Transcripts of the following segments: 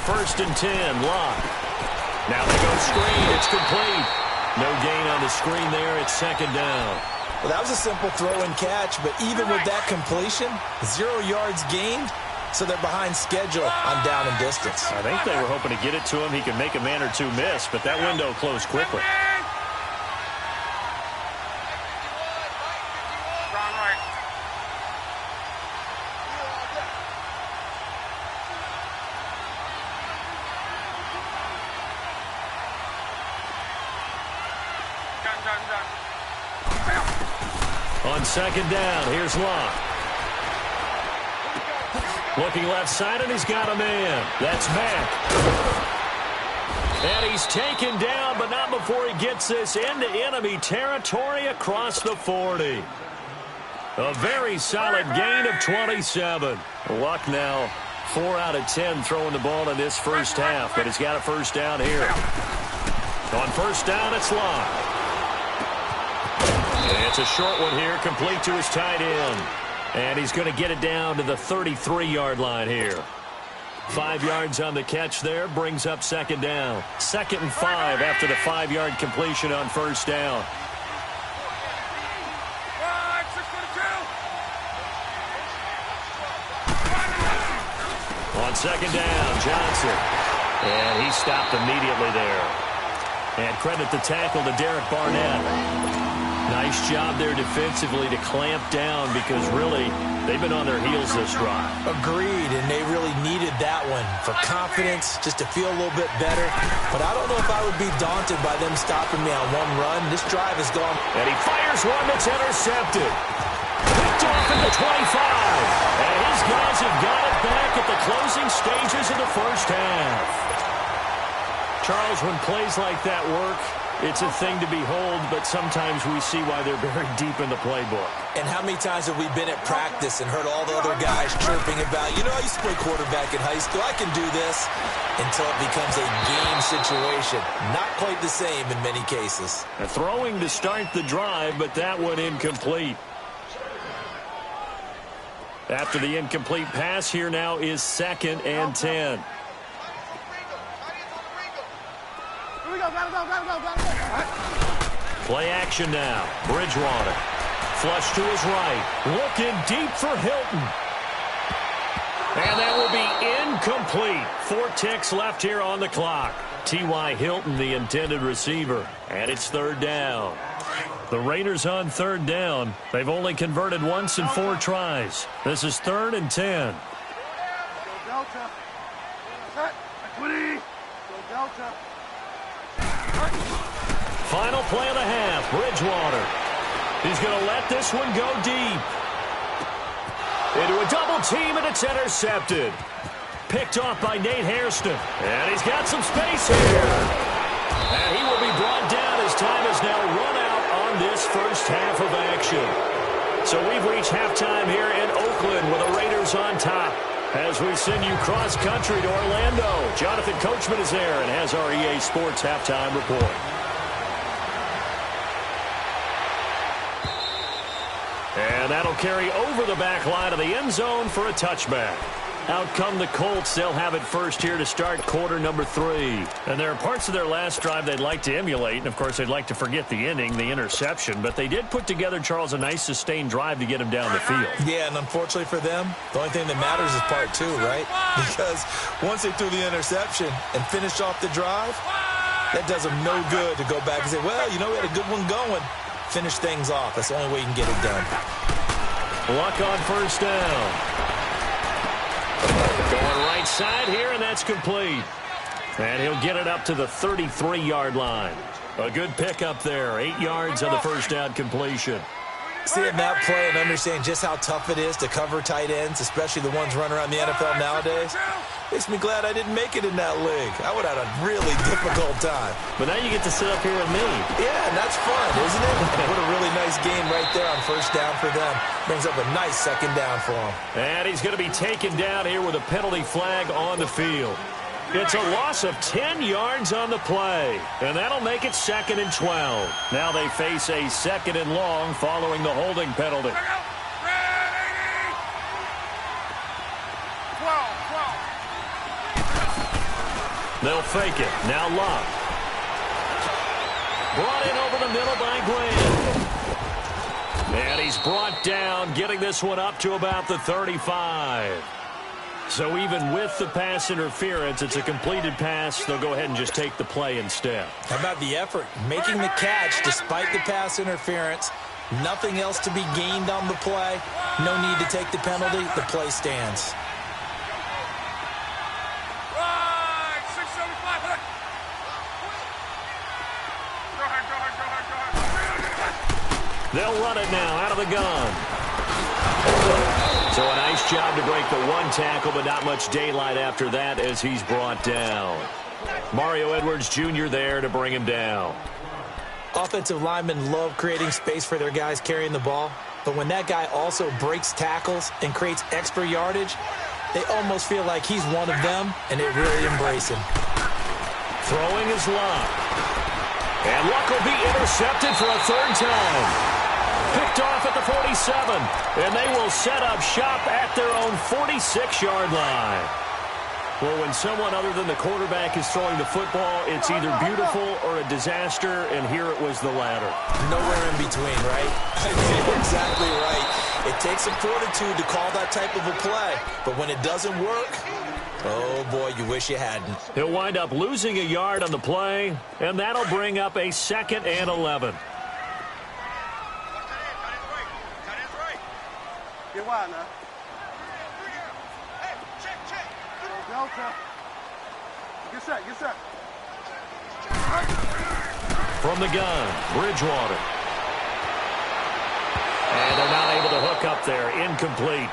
first and 10. Lock. Now they go screen. It's complete. No gain on the screen there. It's second down. Well, that was a simple throw and catch, but even with that completion, 0 yards gained, so they're behind schedule on down and distance. I think they were hoping to get it to him. He could make a man or two miss, but that window closed quickly. On second down, here's Locke. Looking left side, and he's got a man. That's Mack. And he's taken down, but not before he gets this into enemy territory across the 40. A very solid gain of 27. Luck now 4 out of 10 throwing the ball in this first half, but he's got a first down here. On first down, it's Locke. And it's a short one here, complete to his tight end. And he's going to get it down to the 33-yard line here. 5 yards on the catch there, brings up second down. 2nd and 5 after the 5-yard completion on first down. On second down, Johnson. And he stopped immediately there. And credit the tackle to Derek Barnett. Nice job there defensively to clamp down because really they've been on their heels this drive. Agreed, and they really needed that one for confidence, just to feel a little bit better. But I don't know if I would be daunted by them stopping me on one run. This drive is gone. And he fires one that's intercepted. Picked off at the 25. And his guys have got it back at the closing stages of the first half. Charles, when plays like that work, it's a thing to behold, but sometimes we see why they're buried deep in the playbook. And how many times have we been at practice and heard all the other guys chirping about, you know, I used to play quarterback in high school, I can do this, until it becomes a game situation. Not quite the same in many cases. Throwing to start the drive, but that one incomplete. After the incomplete pass, here now is 2nd and 10. Play action now. Bridgewater. Flush to his right. Looking deep for Hilton. And that will be incomplete. 4 ticks left here on the clock. T.Y. Hilton, the intended receiver. And it's 3rd down. The Raiders on 3rd down. They've only converted once in 4 tries. This is 3rd and 10. Delta. Set. Equity. Go Delta. Final play of the half. Bridgewater. He's going to let this one go deep. Into a double team, and it's intercepted. Picked off by Nate Hairston. And he's got some space here. And he will be brought down as time has now run out on this first half of action. So we've reached halftime here in Oakland with the Raiders on top. As we send you cross-country to Orlando, Jonathan Coachman is there and has our EA Sports halftime report. And that'll carry over the back line of the end zone for a touchback. Out come the Colts. They'll have it first here to start quarter number 3. And there are parts of their last drive they'd like to emulate. And, of course, they'd like to forget the inning, the interception. But they did put together, Charles, a nice sustained drive to get him down the field. Yeah, and unfortunately for them, the only thing that matters is part 2, right? Because once they threw the interception and finished off the drive, that does them no good to go back and say, well, you know, we had a good one going. Finish things off. That's the only way you can get it done. Luck on first down. Going right side here, and that's complete. And he'll get it up to the 33-yard line. A good pickup there. 8 yards on the first down completion. Seeing that play and understanding just how tough it is to cover tight ends, especially the ones running around the NFL nowadays, makes me glad I didn't make it in that league. I would have had a really difficult time. But now you get to sit up here with me. Yeah, and that's fun, isn't it? What a really nice game right there on first down for them. Brings up a nice second down for them. And he's going to be taken down here with a penalty flag on the field. It's a loss of 10 yards on the play, and that'll make it 2nd and 12. Now they face a 2nd and long following the holding penalty. They'll fake it. Now Love. Brought in over the middle by Graham. And he's brought down, getting this one up to about the 35. So even with the pass interference, it's a completed pass. They'll go ahead and just take the play instead. How about the effort? Making the catch despite the pass interference. Nothing else to be gained on the play. No need to take the penalty. The play stands. They'll run it now out of the gun. So a nice job to break the one tackle, but not much daylight after that as he's brought down. Mario Edwards Jr. there to bring him down. Offensive linemen love creating space for their guys carrying the ball, but when that guy also breaks tackles and creates extra yardage, they almost feel like he's one of them, and they really embrace him. Throwing is Luck. And Luck will be intercepted for a third time. Picked off at the 47, and they will set up shop at their own 46-yard line. Well, when someone other than the quarterback is throwing the football, it's either beautiful or a disaster, and here it was the latter. Nowhere in between, right? You're exactly right. It takes some fortitude to call that type of a play, but when it doesn't work, oh, boy, you wish you hadn't. He'll wind up losing a yard on the play, and that'll bring up a 2nd and 11. Get wide now. Go Delta. Get set, get set. From the gun, Bridgewater. And they're not able to hook up there. Incomplete.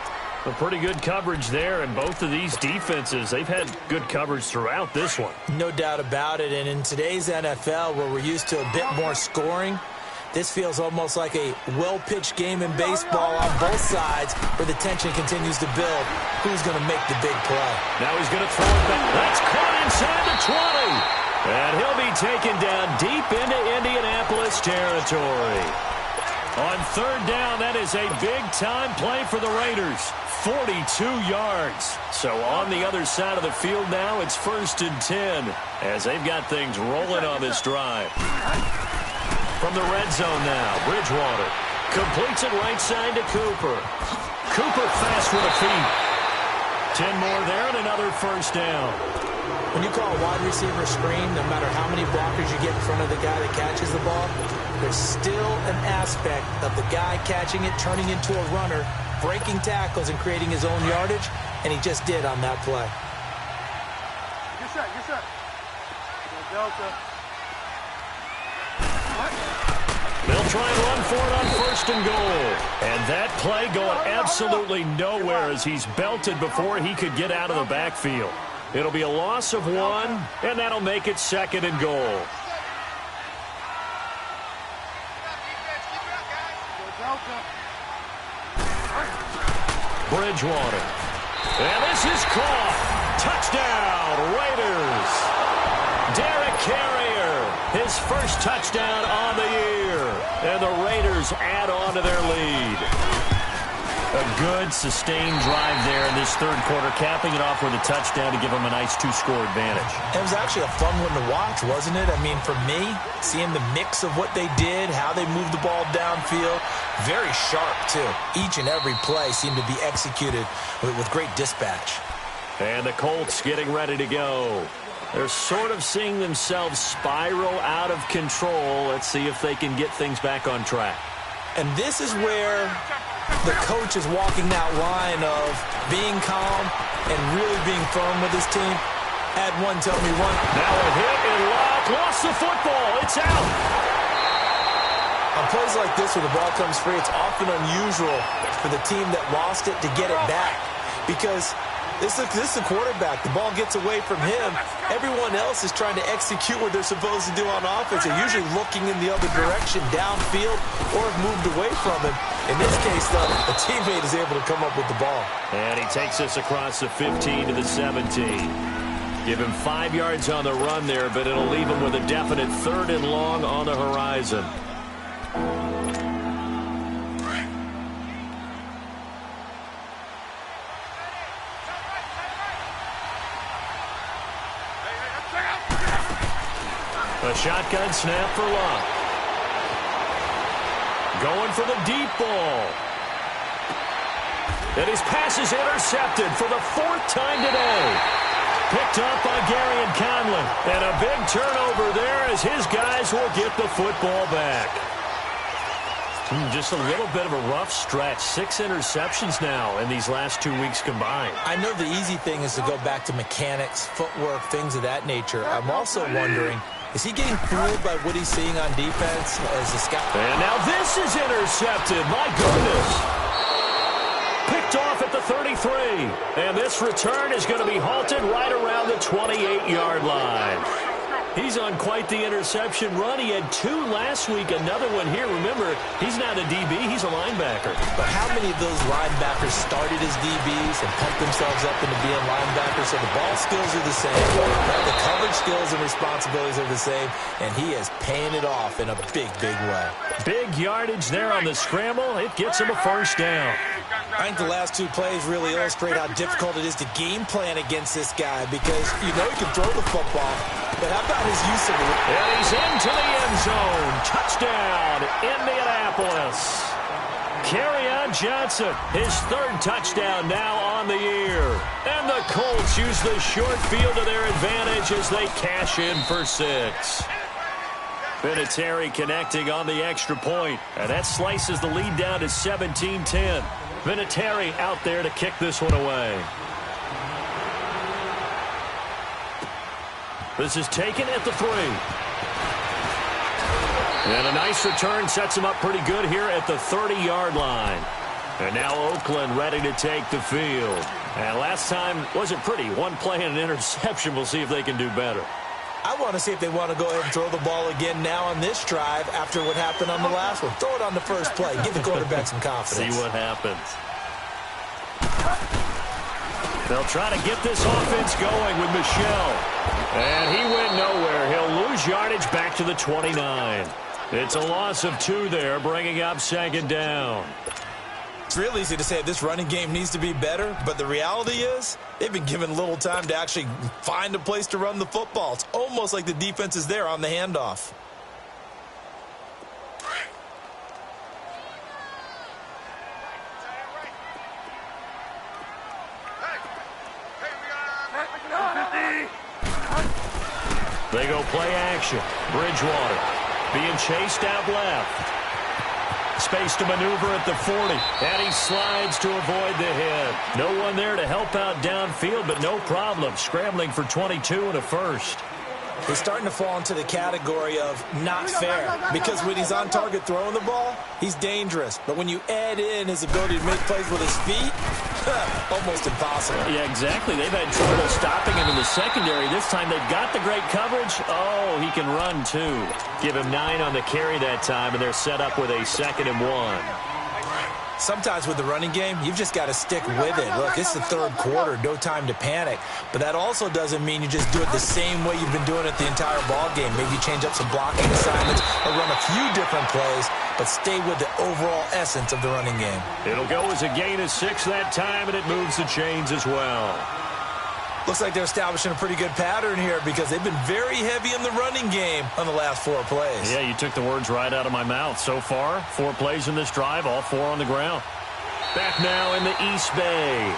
A pretty good coverage there, and both of these defenses, they've had good coverage throughout this one. No doubt about it, and in today's NFL, where we're used to a bit more scoring, this feels almost like a well-pitched game in baseball on both sides where the tension continues to build. Who's going to make the big play? Now he's going to throw it back. That's caught inside the 20. And he'll be taken down deep into Indianapolis territory. On third down, that is a big-time play for the Raiders. 42 yards. So on the other side of the field now, it's 1st and 10 as they've got things rolling on this drive. From the red zone now, Bridgewater completes it right side to Cooper. Cooper fast with the feet. 10 more there and another first down. When you call a wide receiver screen, no matter how many blockers you get in front of the guy that catches the ball, there's still an aspect of the guy catching it, turning into a runner, breaking tackles and creating his own yardage, and he just did on that play. Get set, get set. Go Delta. They'll try and run for it on 1st and goal. And that play going absolutely nowhere as he's belted before he could get out of the backfield. It'll be a loss of 1, and that'll make it 2nd and goal. Bridgewater. And this is caught. Touchdown, Raiders. Derek Carrier, his first touchdown on the year. And the Raiders add on to their lead. A good, sustained drive there in this third quarter, capping it off with a touchdown to give them a nice 2-score advantage. It was actually a fun one to watch, wasn't it? I mean, for me, seeing the mix of what they did, how they moved the ball downfield, very sharp, too. Each and every play seemed to be executed with great dispatch. And the Colts getting ready to go. They're sort of seeing themselves spiral out of control. Let's see if they can get things back on track. And this is where the coach is walking that line of being calm and really being firm with his team. Add one, tell me one. Now a hit and Locke lost the football. It's out. On plays like this where the ball comes free, it's often unusual for the team that lost it to get it back because this is the quarterback. The ball gets away from him. Everyone else is trying to execute what they're supposed to do on offense. They're usually looking in the other direction, downfield, or have moved away from him. In this case, though, a teammate is able to come up with the ball. And he takes us across the 15 to the 17. Give him 5 yards on the run there, but it'll leave him with a definite 3rd and long on the horizon. A shotgun snap for Luck. Going for the deep ball. And his pass is intercepted for the 4th time today. Picked up by Gary and Conlon. And a big turnover there as his guys will get the football back. Just a little bit of a rough stretch. 6 interceptions now in these last 2 weeks combined. I know the easy thing is to go back to mechanics, footwork, things of that nature. I'm also wondering, is he getting fooled by what he's seeing on defense as a scout? And now this is intercepted. My goodness. Picked off at the 33. And this return is going to be halted right around the 28-yard line. He's on quite the interception run. He had 2 last week, another one here. Remember, he's not a DB, he's a linebacker. But how many of those linebackers started as DBs and pumped themselves up into being linebackers? So the ball skills are the same, the coverage skills and responsibilities are the same, and he is paying it off in a big, big way. Big yardage there on the scramble. It gets him a first down. I think the last 2 plays really illustrate how difficult it is to game plan against this guy because you know he can throw the football, but how about his use of it? And he's into the end zone. Touchdown, Indianapolis. Kerryon Johnson, his 3rd touchdown now on the year. And the Colts use the short field to their advantage as they cash in for 6. Vinatieri connecting on the extra point, and that slices the lead down to 17-10. Vinatieri out there to kick this one away. This is taken at the 3. And a nice return sets him up pretty good here at the 30-yard line. And now Oakland ready to take the field. And last time wasn't pretty. 1 play and an interception. We'll see if they can do better. I want to see if they want to go ahead and throw the ball again now on this drive after what happened on the last one. Throw it on the first play. Give the quarterback some confidence. See what happens. They'll try to get this offense going with Michel. And he went nowhere. He'll lose yardage back to the 29. It's a loss of 2 there, bringing up 2nd down. It's real easy to say this running game needs to be better, but the reality is they've been given little time to actually find a place to run the football. It's almost like the defense is there on the handoff. They go play action. Bridgewater being chased out left. Space to maneuver at the 40. And he slides to avoid the hit. No one there to help out downfield, but no problem. Scrambling for 22 and a first. He's starting to fall into the category of not fair because when he's on target throwing the ball, he's dangerous. But when you add in his ability to make plays with his feet, almost impossible. Yeah, exactly. They've had trouble stopping him in the secondary. This time they've got the great coverage. Oh, he can run too. Give him 9 on the carry that time, and they're set up with a 2nd and 1. Sometimes with the running game, you've just got to stick with it. Look, it's the 3rd quarter, no time to panic. But that also doesn't mean you just do it the same way you've been doing it the entire ball game. Maybe change up some blocking assignments or run a few different plays, but stay with the overall essence of the running game. It'll go as a gain of 6 that time, and it moves the chains as well. Looks like they're establishing a pretty good pattern here because they've been very heavy in the running game on the last 4 plays. Yeah, you took the words right out of my mouth. So far, 4 plays in this drive, all 4 on the ground. Back now in the East Bay.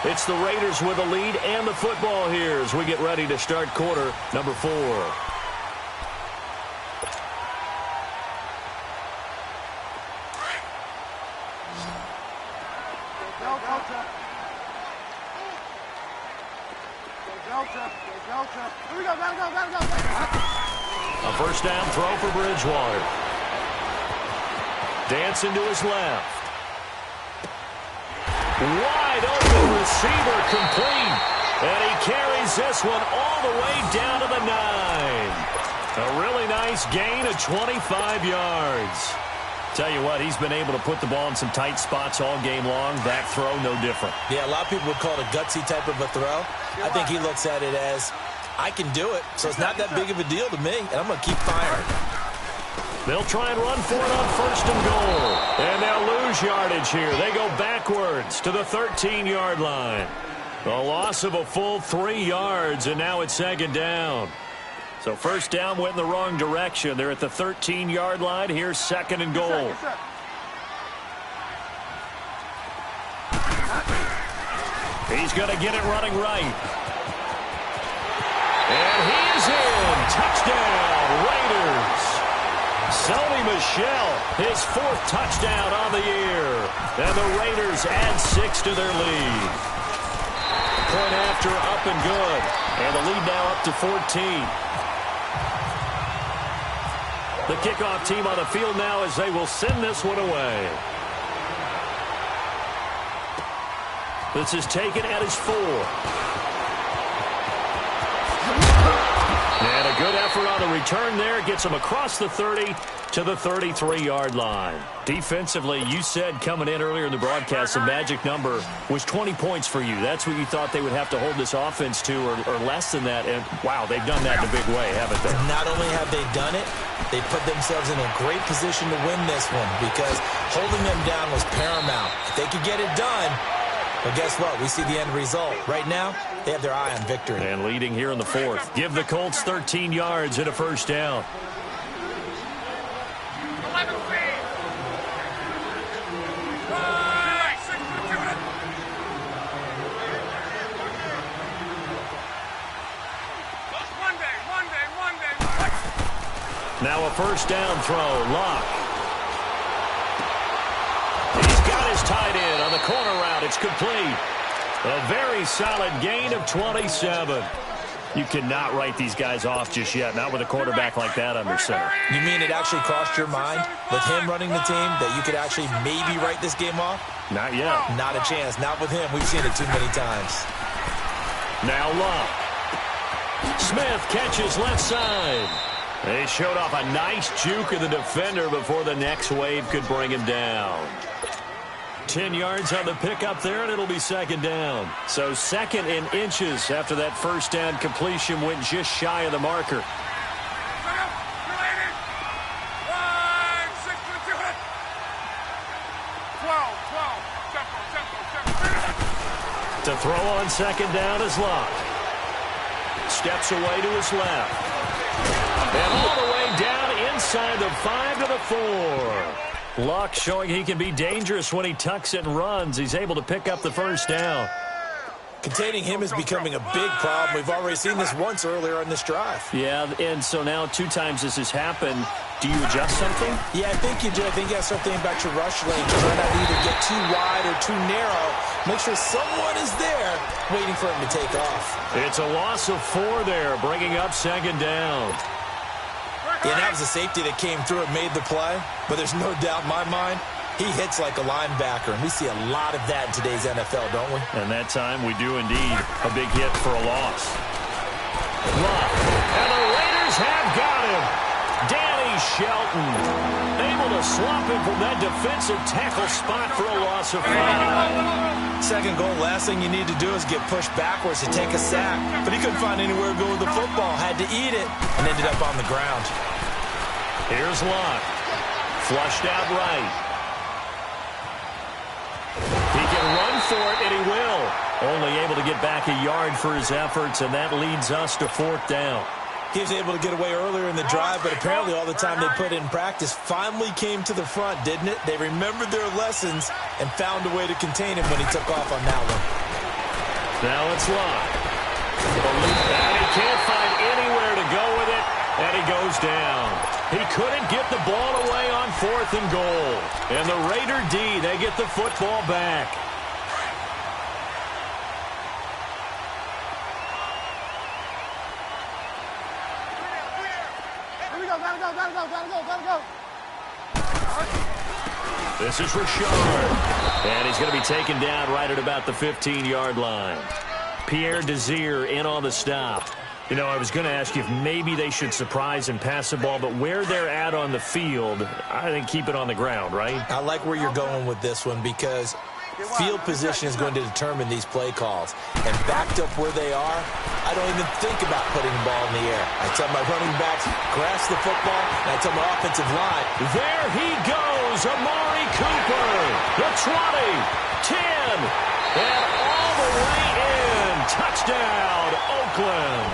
It's the Raiders with the lead and the football here as we get ready to start quarter number 4. A first down throw for Bridgewater. Dancing to his left. Wide open receiver complete. And he carries this one all the way down to the 9. A really nice gain of 25 yards. Tell you what, he's been able to put the ball in some tight spots all game long. That throw, no different. Yeah, a lot of people would call it a gutsy type of a throw. I think he looks at it as, I can do it, so it's not that big of a deal to me, and I'm going to keep firing. They'll try and run for it on 1st and goal. And they'll lose yardage here. They go backwards to the 13-yard line. A loss of a full 3 yards, and now it's 2nd down. So first down went in the wrong direction. They're at the 13-yard line. Here's second and goal. He's going to get it running right. And he's in. Touchdown, Raiders. Sony Michel, his 4th touchdown on the year. And the Raiders add 6 to their lead. Point after, up and good. And the lead now up to 14. The kickoff team on the field now as they will send this one away. This is taken at his 4. And a good effort on the return there. Gets him across the 30 to the 33-yard line. Defensively, you said coming in earlier in the broadcast, the magic number was 20 points for you. That's what you thought they would have to hold this offense to, or less than that. And, wow, they've done that in a big way, haven't they? Not only have they done it, they put themselves in a great position to win this one because holding them down was paramount. If they could get it done, well, guess what? We see the end result. Right now, they have their eye on victory. And leading here in the 4th. Give the Colts 13 yards and a first down. Now a first down throw. Locke. He's got his tight end on the corner route. It's complete. A very solid gain of 27. You cannot write these guys off just yet, not with a quarterback like that under center. You mean it actually crossed your mind with him running the team that you could actually maybe write this game off? Not yet. Not a chance. Not with him. We've seen it too many times. Now Locke. Smith catches left side. They showed off a nice juke of the defender before the next wave could bring him down. 10 yards on the pickup there, and it'll be second down. So second in inches after that first down completion went just shy of the marker. To throw on second down is Locke. Steps away to his left. And all the way down inside the 5 to the 4. Locke showing he can be dangerous when he tucks it and runs. He's able to pick up the first down. Containing him is becoming a big problem. We've already seen this once earlier on this drive. Yeah, and so now 2 times this has happened. Do you adjust something? Yeah, I think you do. I think you have to start thinking about your rush lane. Try not to either get too wide or too narrow. Make sure someone is there waiting for him to take off. It's a loss of 4 there, bringing up second down. Yeah, that was a safety that came through and made the play. But there's no doubt in my mind, he hits like a linebacker. And we see a lot of that in today's NFL, don't we? And that time we do indeed. A big hit for a loss. Locke. And the Raiders have got him. Danny Shelton able to swap him from that defensive tackle spot for a loss of 5. Second goal, last thing you need to do is get pushed backwards to take a sack. But he couldn't find anywhere to go with the football, had to eat it, and ended up on the ground. Here's Locke. Flushed out right. He can run for it, and he will. Only able to get back a yard for his efforts, and that leads us to 4th down. He was able to get away earlier in the drive, but apparently all the time they put in practice finally came to the front, didn't it? They remembered their lessons and found a way to contain him when he took off on that one. Now it's Locke. And he can't find anywhere to go with it, and he goes down. He couldn't get the ball away on 4th and goal. And the Raider D, they get the football back. Gotta go. This is Richard. And he's going to be taken down right at about the 15-yard line. Pierre Desir in on the stop. You know, I was going to ask you if maybe they should surprise and pass the ball, but where they're at on the field, I think keep it on the ground, right? I like where you're going with this one because field position is going to determine these play calls. And backed up where they are, I don't even think about putting the ball in the air. I tell my running backs, grasp the football, and I tell my offensive line. There he goes, Amari Cooper. The 20, 10, and all the way in. Touchdown, Oakland.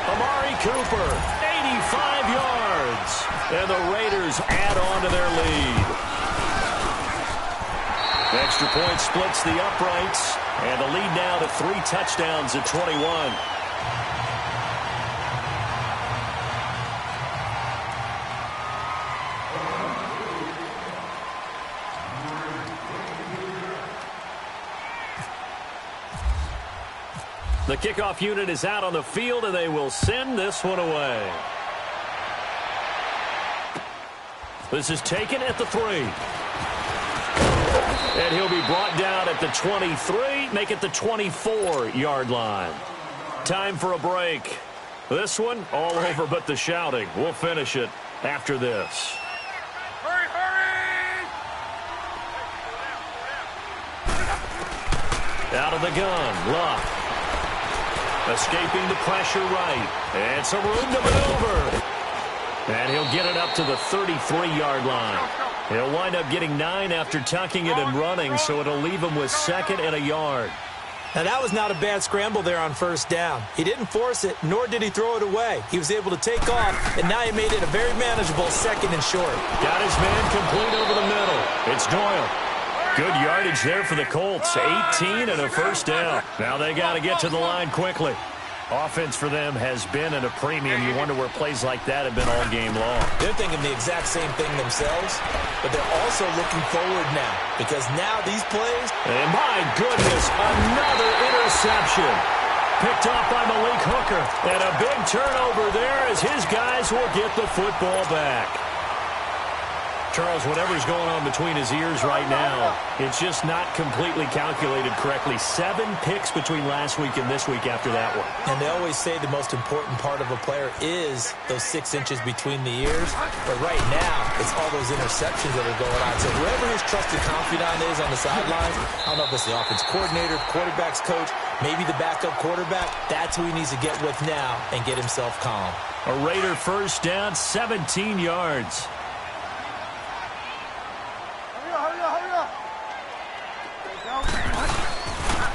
Amari Cooper, 85 yards. And the Raiders add on to their lead. The extra point splits the uprights. And the lead now to 3 touchdowns at 21. The kickoff unit is out on the field, and they will send this one away. This is taken at the 3. And he'll be brought down at the 23, make it the 24-yard line. Time for a break. This one, all over but the shouting. We'll finish it after this. Hurry, hurry! Out of the gun, Luck. Escaping the pressure right. And some room to maneuver. And he'll get it up to the 33-yard line. He'll wind up getting 9 after tucking it and running, so it'll leave him with 2nd and a yard. Now, that was not a bad scramble there on first down. He didn't force it, nor did he throw it away. He was able to take off, and now he made it a very manageable 2nd and short. Got his man complete over the middle. It's Doyle. Good yardage there for the Colts. 18 and a first down. Now they got to get to the line quickly. Offense for them has been at a premium. You wonder where plays like that have been all game long. They're thinking the exact same thing themselves, but they're also looking forward now, because now these plays... And my goodness, another interception. Picked off by Malik Hooker. And a big turnover there as his guys will get the football back. Charles, whatever's going on between his ears right now, it's just not completely calculated correctly. 7 picks between last week and this week after that one. And they always say the most important part of a player is those 6 inches between the ears. But right now, it's all those interceptions that are going on. So whoever his trusted confidant is on the sidelines, I don't know if it's the offense coordinator, quarterback's coach, maybe the backup quarterback, that's who he needs to get with now and get himself calm. A Raider first down, 17 yards.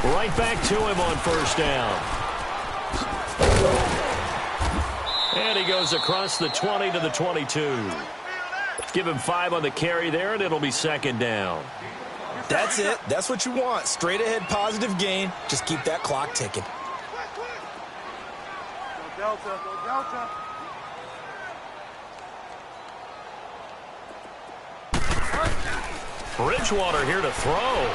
Right back to him on first down. And he goes across the 20 to the 22. Give him 5 on the carry there, and it'll be 2nd down. That's it. That's what you want. Straight ahead positive gain. Just keep that clock ticking. Go Delta, go Delta. Bridgewater here to throw.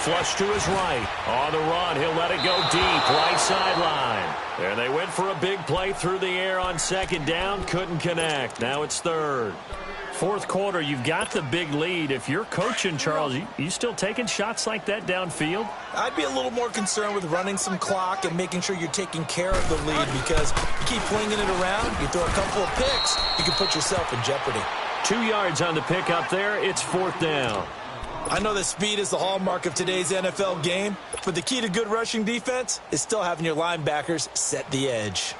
Flush to his right. On the run, he'll let it go deep. Right sideline. And they went for a big play through the air on 2nd down. Couldn't connect. Now it's 3rd. 4th quarter, you've got the big lead. If you're coaching, Charles, you still taking shots like that downfield? I'd be a little more concerned with running some clock and making sure you're taking care of the lead, because you keep flinging it around, you throw a couple of picks, you can put yourself in jeopardy. 2 yards on the pick up there. It's 4th down. I know that speed is the hallmark of today's NFL game, but the key to good rushing defense is still having your linebackers set the edge.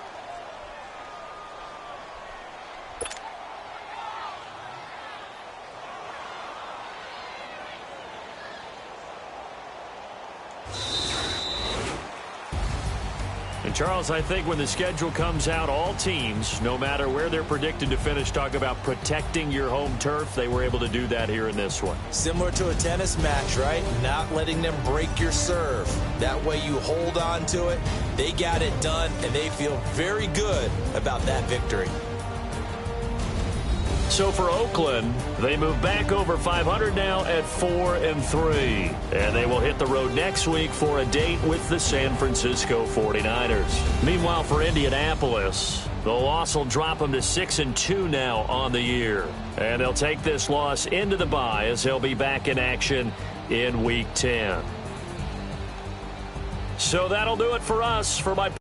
And Charles, I think when the schedule comes out, all teams, no matter where they're predicted to finish, talk about protecting your home turf. They were able to do that here in this one. Similar to a tennis match, right? Not letting them break your serve. That way you hold on to it. They got it done, and they feel very good about that victory. So for Oakland, they move back over 500 now at 4-3. And they will hit the road next week for a date with the San Francisco 49ers. Meanwhile, for Indianapolis, the loss will drop them to 6-2 now on the year. And they'll take this loss into the bye as they'll be back in action in Week 10. So that'll do it for us. For my